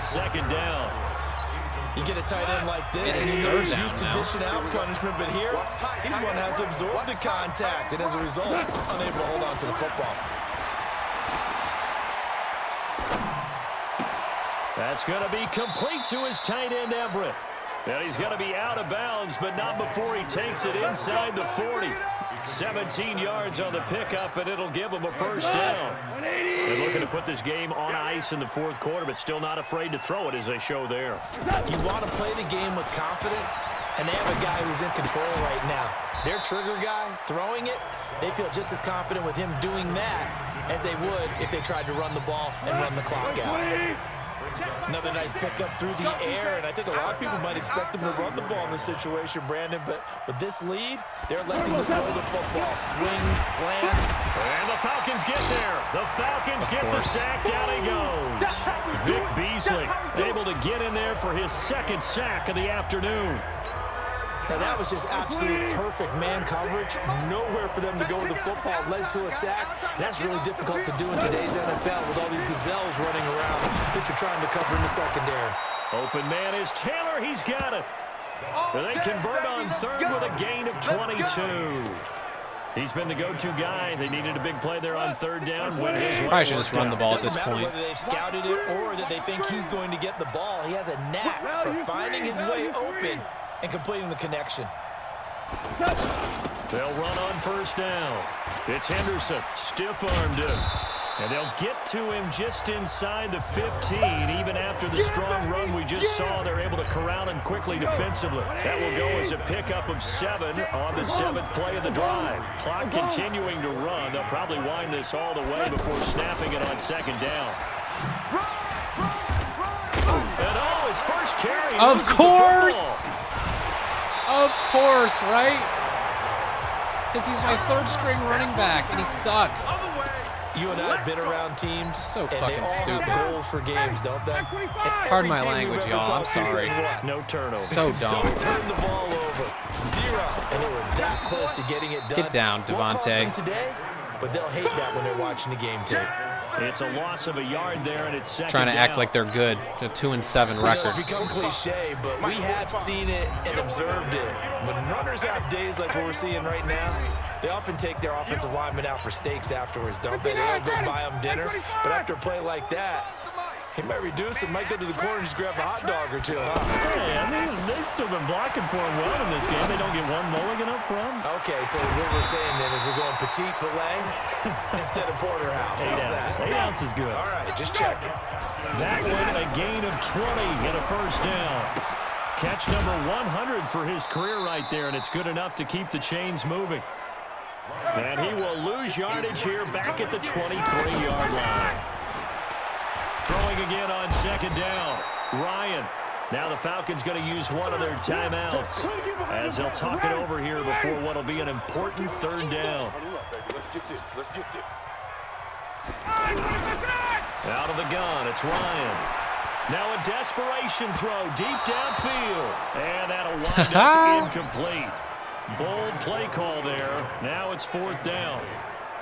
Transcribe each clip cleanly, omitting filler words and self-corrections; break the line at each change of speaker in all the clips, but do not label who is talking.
second down.
You get a tight end like this, and he's used to dishing out punishment, but here, he's one that has to absorb the contact, and as a result, unable to hold on to the football.
That's going to be complete to his tight end, Everett. And he's going to be out of bounds, but not before he takes it inside the 40. 17 yards on the pickup, and it'll give him a first down. They're looking to put this game on ice in the fourth quarter, but still not afraid to throw it as they show there.
You want to play the game with confidence, and they have a guy who's in control right now. Their trigger guy, throwing it, they feel just as confident with him doing that as they would if they tried to run the ball and run the clock out. Another nice pickup through the air, and I think a lot of people might expect them to run the ball in this situation, Brandon, but with this lead, they're electing to throw the football. Swings, slants.
And the Falcons get there. The Falcons get the sack. Down he goes. Vic Beasley able to get in there for his second sack of the afternoon.
Now that was just absolute perfect man coverage. Nowhere for them to go with the football. Led to a sack. That's really difficult to do in today's NFL with all these gazelles running around that you're trying to cover in the secondary.
Open man is Taylor. He's got it. And they convert on third with a gain of 22. He's been the go-to guy. They needed a big play there on third down.
Probably should just run the ball at this point.
Whether they've scouted it or that they think he's going to get the ball. He has a knack for finding his way open and completing the connection.
They'll run on first down. It's Henderson, stiff-armed him. And they'll get to him just inside the 15. Even after the strong run we just saw, they're able to corral him quickly defensively. That will go as a pickup of 7 on the 7th play of the drive. Clock continuing to run. They'll probably wind this all the way before snapping it on second down. And his first carry.
Of course! Of course, right? Because he's my third-string running back, and he sucks.
You and I have been around teams,
so
and
fucking
they all
stupid.
have goals for games, don't they?
Pardon my language, y'all. I'm sorry.
No turnover.
So dumb.
Don't turn the ball over. 0. And they were that close to getting it done.
Get down,
Won't cost them
Devontae.
today, but they'll hate that when they're watching the game tape.
It's a loss of a yard there, and it's second
Trying to
down.
act like they're good. A 2-7 record.
It's become cliche, but we have seen it and observed it. When runners have days like what we're seeing right now, they often take their offensive linemen out for steaks afterwards, don't they? They all go buy them dinner. But after a play like that, he might reduce it, might go to the corner and just grab a hot dog or two, huh?
Hey, I mean, they've still been blocking for him well in this game. They don't get one mulligan up front.
Okay, so what we're saying then is we're going petite filet instead of porterhouse.
8
How's
ounce.
that?
8 ounce is good.
All right, just checking.
That one, a gain of 20 and a first down. Catch number 100 for his career right there, and it's good enough to keep the chains moving. And he will lose yardage here back at the 23-yard line. Throwing again on second down. Ryan. Now the Falcons going to use one of their timeouts as they'll talk it over here before what will be an important third down. Out of the gun, it's Ryan. Now a desperation throw deep downfield. And that'll wind up incomplete. Bold play call there. Now it's fourth down.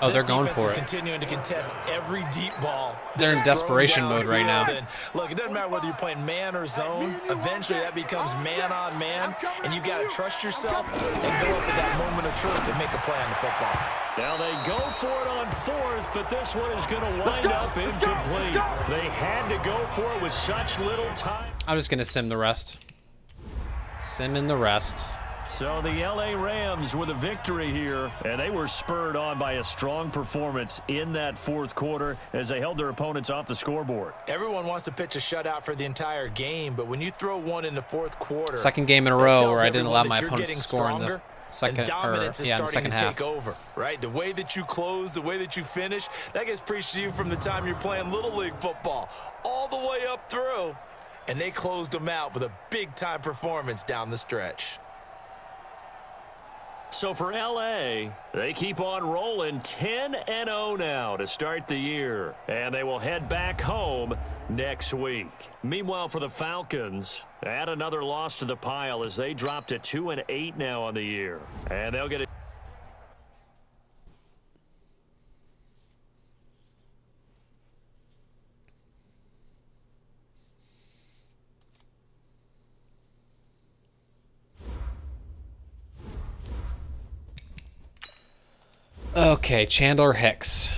Oh, they're going for it.
Continuing to contest every deep ball.
They're in desperation mode right now.
And look, it doesn't matter whether you're playing man or zone. Eventually, that becomes man on man, and you got to trust yourself and go up at that moment of truth and make a play on the football.
Now they go for it on fourth, but this one is going to wind up incomplete. They had to go for it with such little time.
I'm just going to sim the rest. Sim in the rest.
So the L.A. Rams with a victory here, and they were spurred on by a strong performance in that fourth quarter as they held their opponents off the scoreboard.
Everyone wants to pitch a shutout for the entire game, but when you throw one in the fourth quarter,
second game in a row where I didn't allow my opponents to score in the second,
dominance is starting to
half.
take over, right? The way that you close, the way that you finish, that gets preached to you from the time you're playing Little League football all the way up through, and they closed them out with a big-time performance down the stretch.
So for L.A., they keep on rolling 10-0 now to start the year. And they will head back home next week. Meanwhile, for the Falcons, add another loss to the pile as they drop to 2-8 now on the year. And they'll get it.
Okay, Chandler Hicks.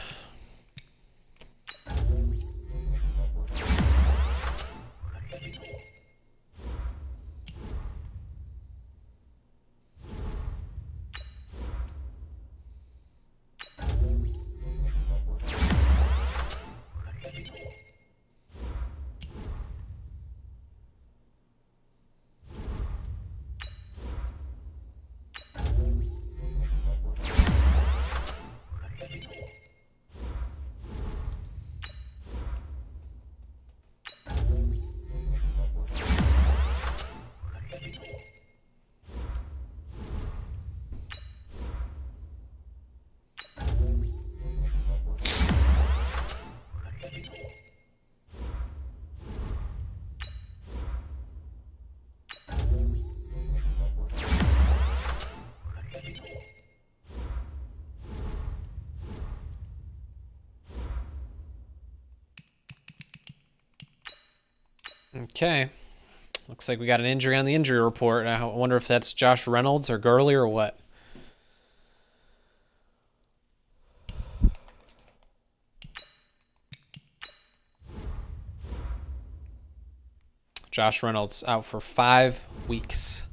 Okay. Looks like we got an injury on the injury report. I wonder if that's Josh Reynolds or Gurley or what. Josh Reynolds out for 5 weeks.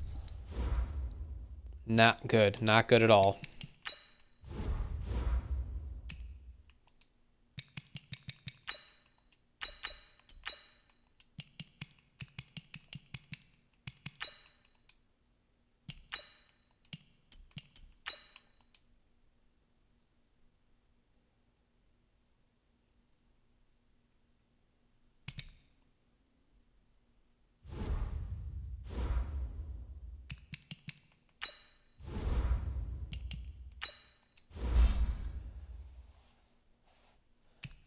Not good. Not good at all.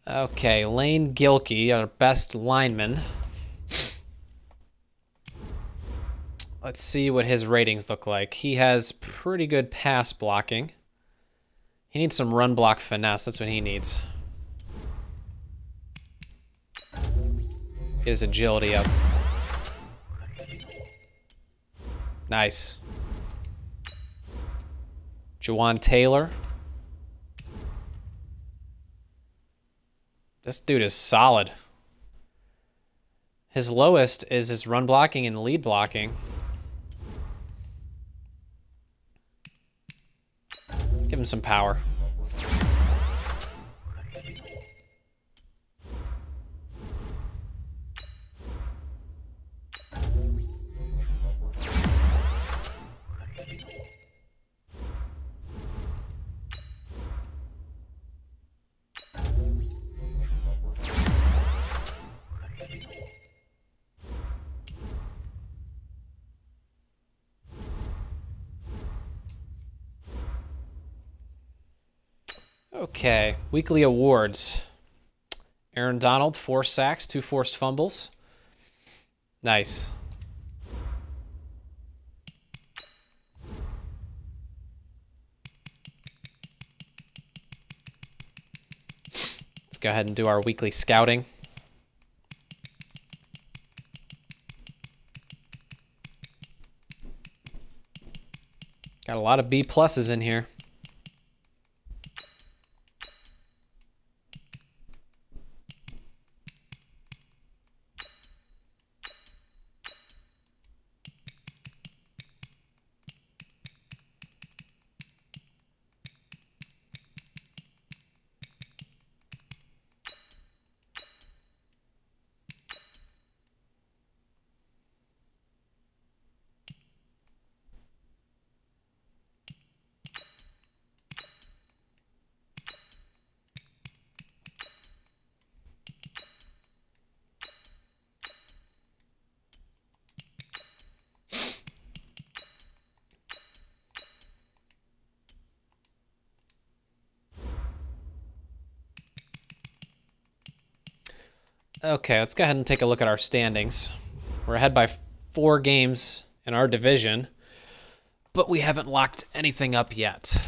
Okay, Lane Gilkey, our best lineman. Let's see what his ratings look like. He has pretty good pass blocking. He needs some run block finesse. That's what he needs. Get his agility up. Nice. Juwan Taylor. This dude is solid. His lowest is his run blocking and lead blocking. Give him some power. Okay, weekly awards. Aaron Donald, 4 sacks, 2 forced fumbles. Nice. Let's go ahead and do our weekly scouting. Got a lot of B pluses in here. Okay, let's go ahead and take a look at our standings. We're ahead by 4 games in our division, but we haven't locked anything up yet.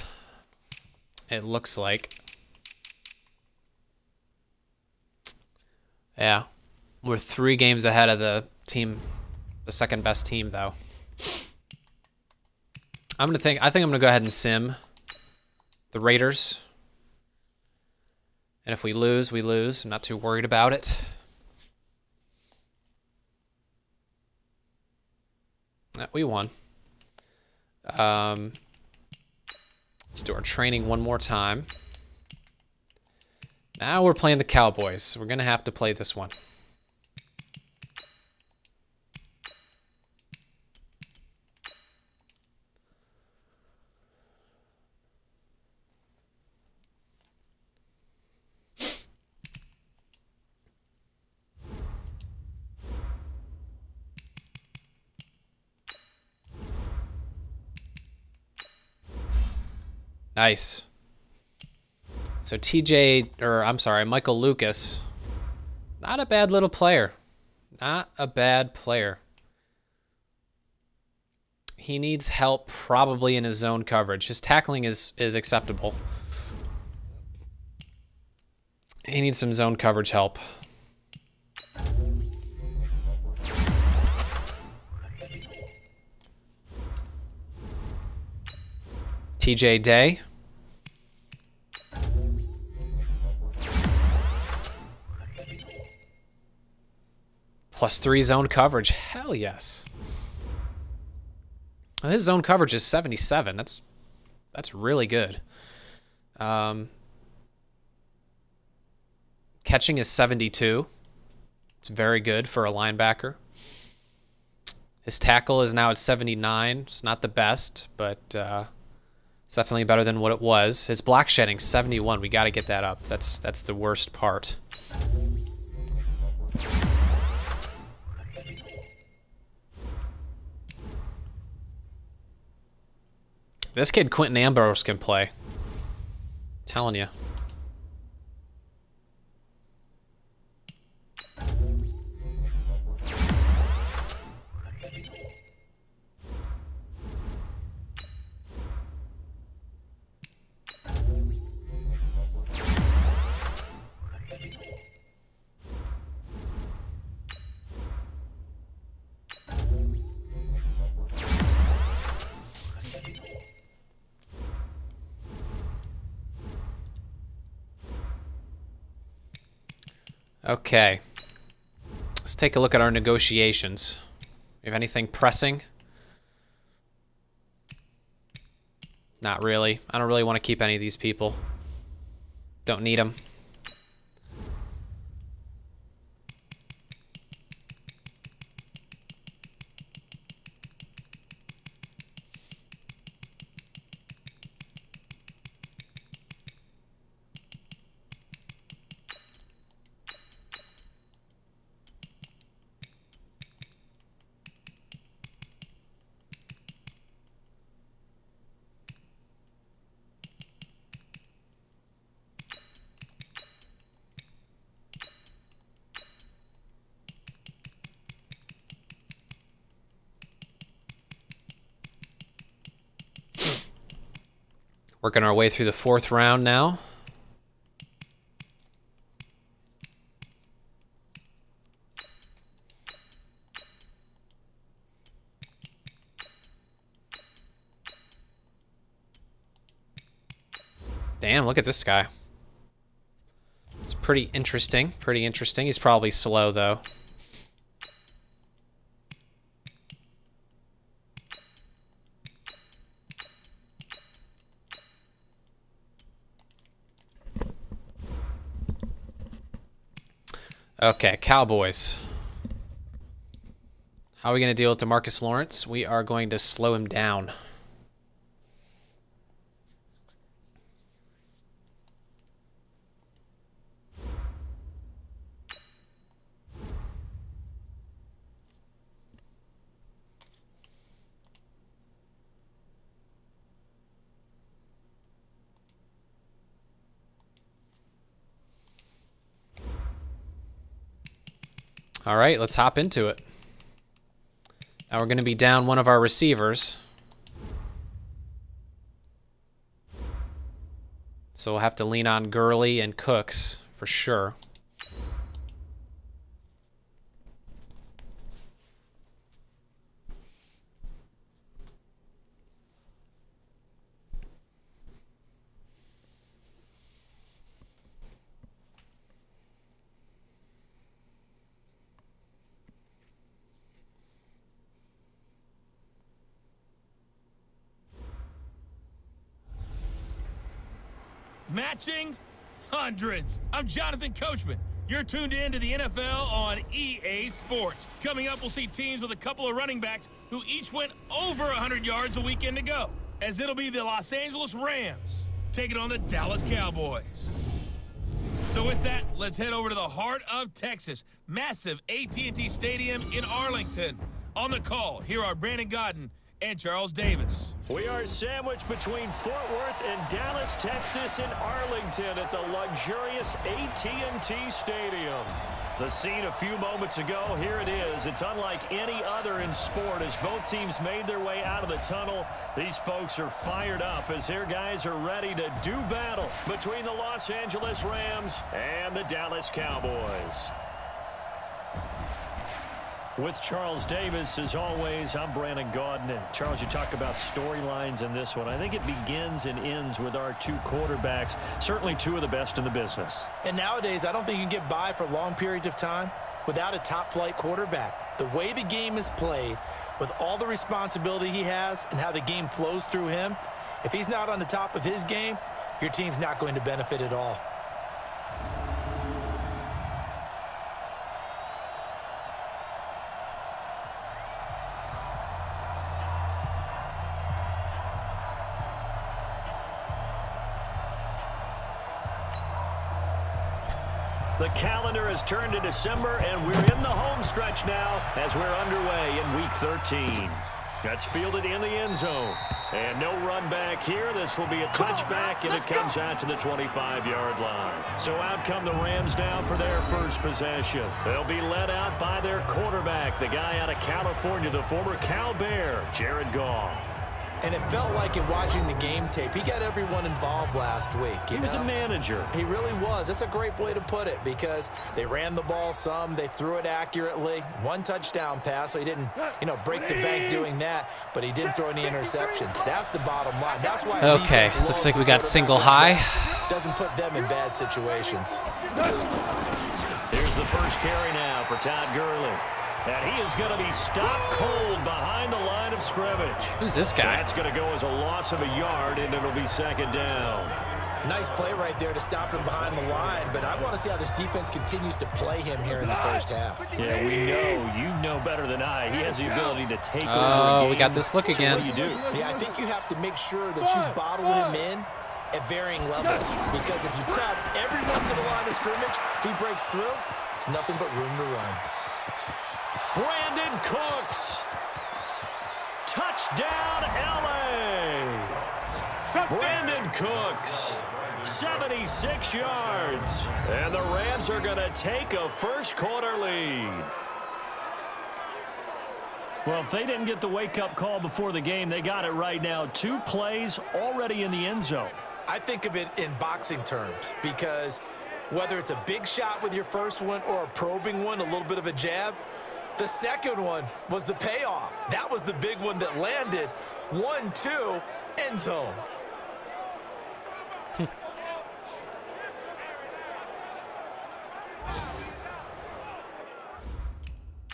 It looks like. Yeah, we're 3 games ahead of the team, the second best team, though. I think I'm gonna go ahead and sim the Raiders. And if we lose, we lose. I'm not too worried about it. We won. Let's do our training one more time. Now we're playing the Cowboys. We're going to have to play this one. Nice. So Michael Lucas, not a bad little player. Not a bad player. He needs help probably in his zone coverage. His tackling is acceptable. He needs some zone coverage help. TJ Day. +3 zone coverage. Hell yes. Well, his zone coverage is 77. That's really good. Catching is 72. It's very good for a linebacker. His tackle is now at 79. It's not the best, but it's definitely better than what it was. His block shedding, 71. We got to get that up. That's the worst part. This kid, Quentin Ambrose, can play. I'm telling you. Okay. Let's take a look at our negotiations. We have anything pressing? Not really. I don't really want to keep any of these people. Don't need them. Working our way through the 4th round now. Damn, look at this guy. It's pretty interesting. Pretty interesting. He's probably slow, though. Okay, Cowboys. How are we going to deal with DeMarcus Lawrence? We are going to slow him down. All right, let's hop into it. Now we're going to be down one of our receivers. So we'll have to lean on Gurley and Cooks for sure.
matching hundreds. I'm Jonathan Coachman. You're tuned in to the NFL on EA Sports. Coming up, we'll see teams with a couple of running backs who each went over 100 yards a weekend ago, as it'll be the Los Angeles Rams taking on the Dallas Cowboys. So with that, let's head over to the heart of Texas. Massive AT&T Stadium in Arlington. On the call, here are Brandon Godden and Charles Davis.
We are sandwiched between Fort Worth and Dallas, Texas, and Arlington at the luxurious AT&T Stadium. The scene a few moments ago, here it is. It's unlike any other in sport as both teams made their way out of the tunnel. These folks are fired up as their guys are ready to do battle between the Los Angeles Rams and the Dallas Cowboys. With Charles Davis, as always, I'm Brandon Gaudin. And Charles, you talk about storylines in this one. I think it begins and ends with our two quarterbacks, certainly two of the best in the business.
And nowadays, I don't think you can get by for long periods of time without a top-flight quarterback. The way the game is played, with all the responsibility he has and how the game flows through him, if he's not on the top of his game, your team's not going to benefit at all.
The calendar has turned to December, and we're in the home stretch now as we're underway in Week 13. That's fielded in the end zone. And no run back here. This will be a touchback, and it comes out to the 25-yard line. So out come the Rams now for their first possession. They'll be led out by their quarterback, the guy out of California, the former Cal Bear, Jared Goff.
And it felt like in watching the game tape, he got everyone involved last week.
He was a manager.
He really was. That's a great way to put it because they ran the ball some. They threw it accurately. One touchdown pass, so he didn't, break the bank doing that, but he didn't throw any interceptions. That's the bottom line. That's why.
Okay, looks like we got single high.
Doesn't put them in bad situations.
Here's the first carry now for Todd Gurley. And he is going to be stopped cold behind the line of scrimmage.
Who's this guy?
That's going to go as a loss of a yard, and it'll be second down.
Nice play right there to stop him behind the line, but I want to see how this defense continues to play him here in the first half.
Yeah, we know. You know better than I. He has the ability to take over a game.
Oh, we got this look again.
So what do you do?
Yeah, I think you have to make sure that you bottle him in at varying levels, because if you crowd everyone to the line of scrimmage, if he breaks through, there's nothing but room to run.
Brandon Cooks. Touchdown, L.A. Brandon Cooks, 76 yards. And the Rams are going to take a first-quarter lead. Well, if they didn't get the wake-up call before the game, they got it right now. 2 plays already in the end zone.
I think of it in boxing terms because whether it's a big shot with your first one or a probing one, a little bit of a jab, the second one was the payoff. That was the big one that landed. 1-2, end zone.
All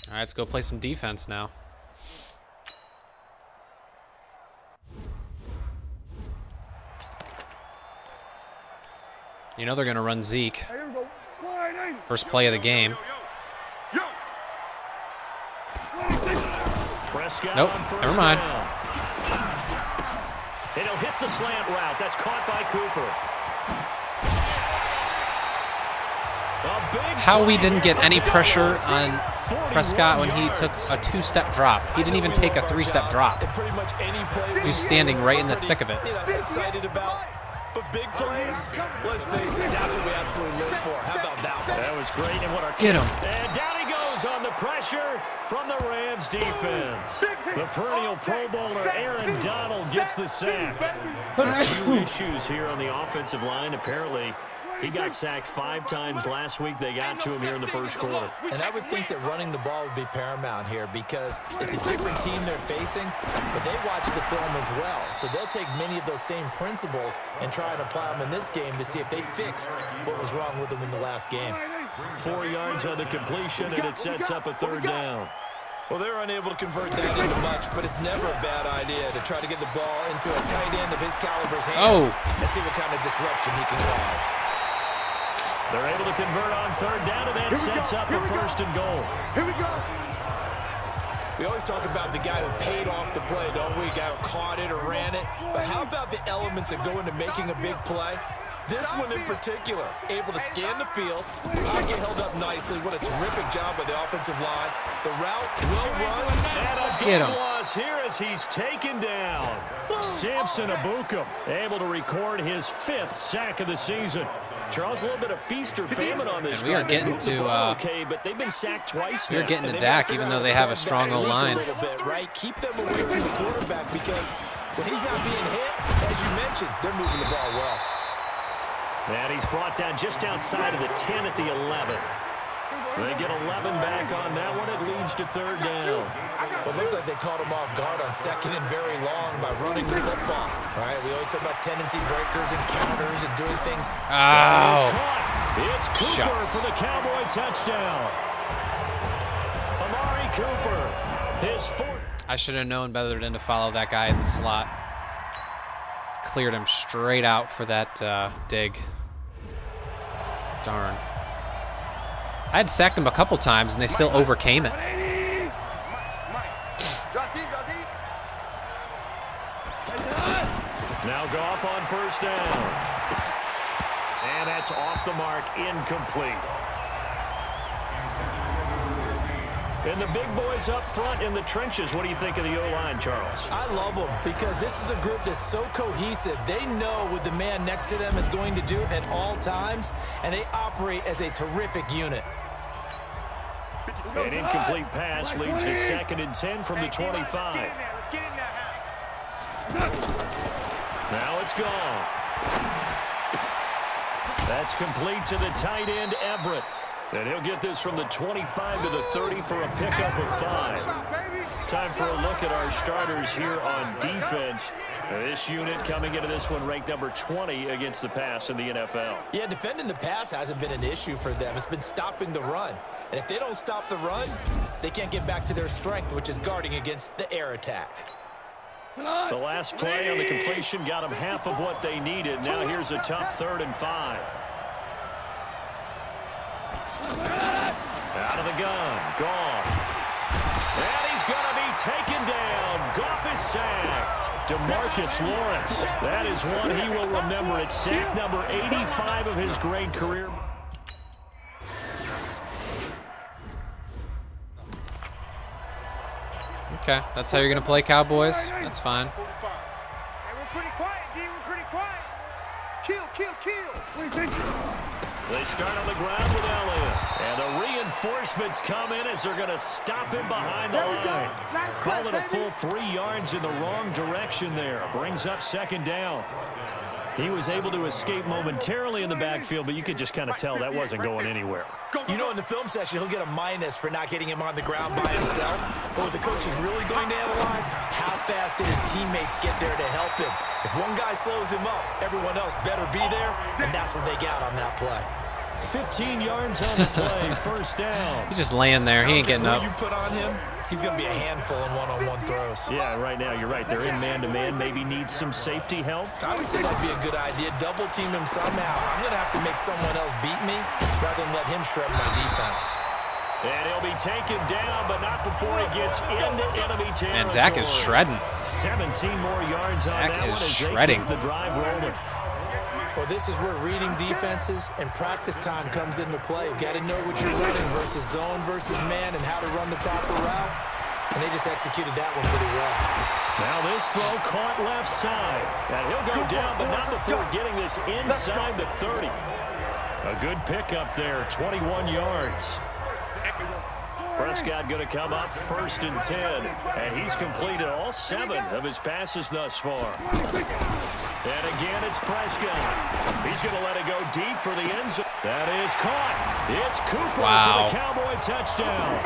right, let's go play some defense now. You know they're going to run Zeke. First play of the game. Nope, never mind.
And he'll hit the slant route. That's caught by Cooper.
How we didn't get any pressure on Prescott when he took a 2-step drop. He didn't even take a 3-step drop. He was standing right in the thick of it.
Excited about. But big plays, let's face it, that's what we absolutely live for. How about that one?
That was great. And what our
Get him.
And down he goes on the pressure from the Rams defense. The perennial Pro Bowler Aaron Donald gets the sack. A few issues here on the offensive line. Apparently, he got sacked 5 times last week. They got to him here in the first quarter.
And I would think that running the ball would be paramount here because it's a different team they're facing, but they watch the film as well. So they'll take many of those same principles and try and apply them in this game to see if they fixed what was wrong with them in the last game.
4 yards on the completion, and it sets up a third down.
Well, they were unable to convert that into much, but it's never a bad idea to try to get the ball into a tight end of his caliber's hands and see what kind of disruption he can cause.
They're able to convert on third down, and that sets up the first and goal.
Here we go.
We always talk about the guy who paid off the play, don't we? The guy who caught it or ran it. But how about the elements that go into making a big play? This one in particular, able to scan the field, pocket held up nicely. What a terrific job by the offensive line. The route, well run.
And a big loss here as he's taken down. Samson Abukum able to record his 5th sack of the season. Charles, a little bit of feast or famine on this.
And we are getting to
okay, but they've been sacked twice now.
We're getting to Dak, even though they have a strong O-line.
A little bit, right? Keep them away from the quarterback because when he's not being hit, as you mentioned, they're moving the ball well.
And he's brought down just outside of the 10 at the 11. They get 11 back on that one. It leads to third down.
Well, it looks like they caught him off guard on second and very long by running the football. All right, we always talk about tendency breakers and counters and doing things.
Oh.
It's Cooper for the Cowboy touchdown. Amari Cooper, his 4th.
I should have known better than to follow that guy in the slot. Cleared him straight out for that dig. Darn. I had sacked them a couple times, and they still overcame it.
Now Goff on first down. And that's off the mark, incomplete. And the big boys up front in the trenches. What do you think of the O-line, Charles?
I love them because this is a group that's so cohesive. They know what the man next to them is going to do at all times, and they operate as a terrific unit.
An incomplete pass leads to 2nd and 10 from the 25. Now it's gone. That's complete to the tight end, Everett. And he'll get this from the 25 to the 30 for a pickup of 5. Time for a look at our starters here on defense. This unit coming into this one ranked number 20 against the pass in the NFL.
Yeah, defending the pass hasn't been an issue for them. It's been stopping the run. And if they don't stop the run, they can't get back to their strength, which is guarding against the air attack.
The last play on the completion got them half of what they needed. Now here's a tough 3rd and 5. Out of the gun, Goff. And he's going to be taken down. Goff is sacked. DeMarcus Lawrence. That is one he will remember. It's sack number 85 of his great career.
Okay, that's how you're going to play, Cowboys. That's fine.
Hey, we're pretty quiet, D. We're pretty quiet. Kill, kill, kill. What do you think?
They start on the ground with Elliott. And the reinforcements come in as they're going to stop him behind the line. Call it a full 3 yards in the wrong direction there. Brings up 2nd down. He was able to escape momentarily in the backfield, but you could just kind of tell that wasn't going anywhere.
You know, in the film session, he'll get a minus for not getting him on the ground by himself. But what the coach is really going to analyze, how fast did his teammates get there to help him? If one guy slows him up, everyone else better be there, and that's what they got on that play.
15 yards on the play, first down.
He's just laying there. He ain't getting up.
You put on him, he's going to be a handful in one-on-one throws.
Yeah, right now, you're right. They're in man-to-man. Maybe needs some safety help.
I would say that'd be a good idea. Double team him somehow. I'm going to have to make someone else beat me rather than let him shred my defense.
And he'll be taken down, but not before he gets into enemy territory.
And Dak is shredding.
17 more yards on that one as
shredding.
they keep the drive rolling.
Well, this is where reading defenses and practice time comes into play. You've got to know what you're running versus zone versus man and how to run the proper route. And they just executed that one pretty well.
Now this throw caught left side. And he'll go down, but not before getting this inside the 30. A good pickup there, 21 yards. Prescott going to come up 1st and 10. And he's completed all 7 of his passes thus far. And again, it's Prescott. He's going to let it go deep for the end zone. That is caught. It's Cooper for the Cowboy touchdown.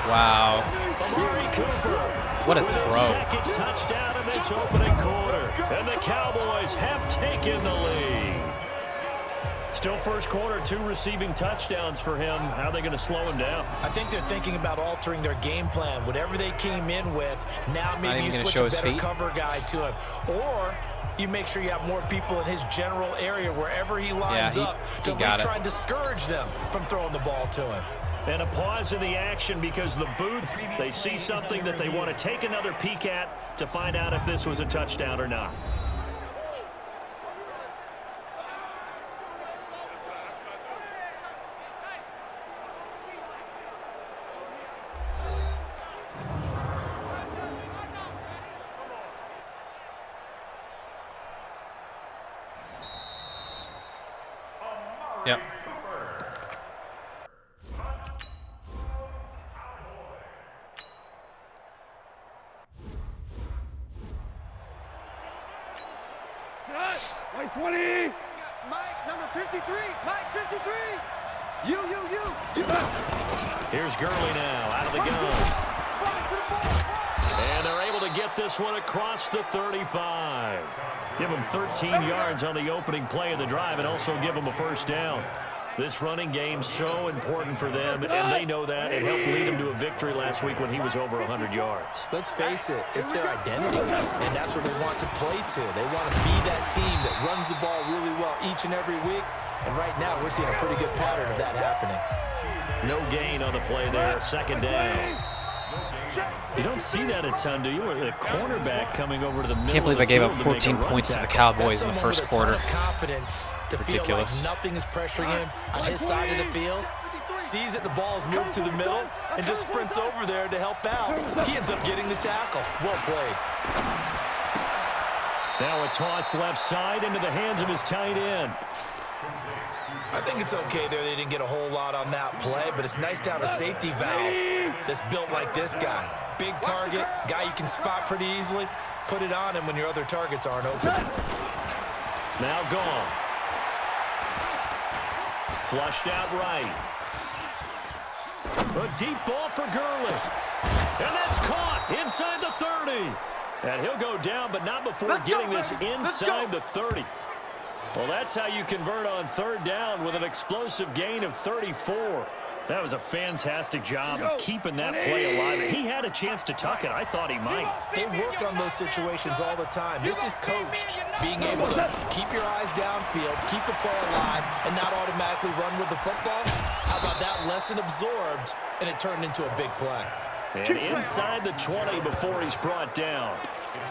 Wow.
Amari Cooper.
What a
with
throw.
Second touchdown in this opening quarter. And the Cowboys have taken the lead. Still first quarter, 2 receiving touchdowns for him. How are they going to slow him down?
I think they're thinking about altering their game plan. Whatever they came in with, now maybe you switch a better cover guy to him. Or you make sure you have more people in his general area wherever he lines up to at least try and discourage them from throwing the ball to him.
And a pause in the action because the booth, they see something that they want to take another peek at to find out if this was a touchdown or not.
Yep.
Like 20. Mike, number 53. Mike, 53. You.
Here's Gurley now, out of the gun. And they're able to get this one across the 35. Give them 13 yards on the opening play of the drive and also give them a first down. This running game's so important for them, and they know that. It helped lead them to a victory last week when he was over 100 yards.
Let's face it, it's their identity, and that's what they want to play to. They want to be that team that runs the ball really well each and every week, and right now we're seeing a pretty good pattern of that happening.
No gain on the play there, second down. You don't see that a ton, do you? Or the cornerback coming over to the middle.
Can't believe I gave up 14 points to the Cowboys in the first quarter.
Confidence to
ridiculous.
Feel like nothing is pressuring him on his side of the field. Sees that the ball's moved to the middle and just sprints over there to help out. He ends up getting the tackle. Well played.
Now a toss left side into the hands of his tight end.
I think it's okay there. They didn't get a whole lot on that play, but it's nice to have a safety valve that's built like this guy. Big target, guy you can spot pretty easily. Put it on him when your other targets aren't open.
Now gone. Flushed out right. A deep ball for Gurley. And that's caught inside the 30. And he'll go down, but not before getting this inside the 30. Well, that's how you convert on third down with an explosive gain of 34. That was a fantastic job of keeping that play alive. He had a chance to tuck it. I thought he might.
They work on those situations all the time. This is coached, being able to keep your eyes downfield, keep the play alive, and not automatically run with the football. How about that lesson absorbed, and it turned into a big play.
And inside the 20 before he's brought down.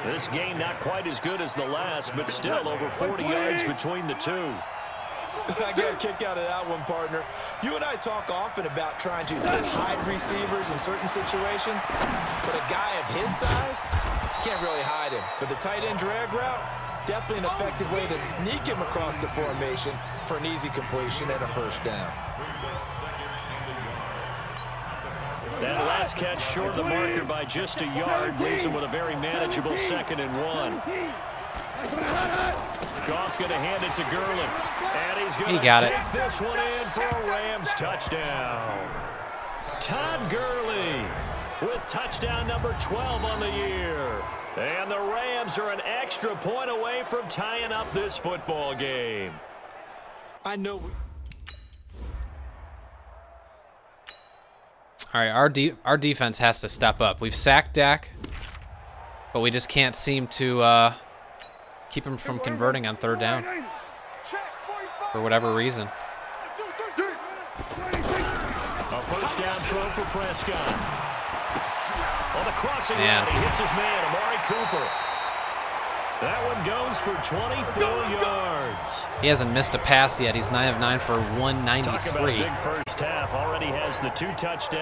This game not quite as good as the last, but still over 40 yards between the two.
I got a kick out of that one, partner. You and I talk often about trying to hide receivers in certain situations, but a guy of his size can't really hide him. But the tight end drag route, definitely an effective way to sneak him across the formation for an easy completion and a first down.
That last catch short of the marker by just a yard leaves him with a very manageable 2nd and 1. Goff going to hand it to Gurley. And he's going to take this one in for a Rams touchdown. Todd Gurley with touchdown number 12 on the year. And the Rams are an extra point away from tying up this football game.
I know.
All right, our defense has to step up. We've sacked Dak, but we just can't seem to keep him from converting on third down for whatever reason.
A first down throw for Prescott. On the crossing route, he hits his man, Amari Cooper. That one goes for 24 yards.
He hasn't missed a pass yet. He's 9 of 9 for 193.
Talk about a big first half. Already has the 2 touchdowns.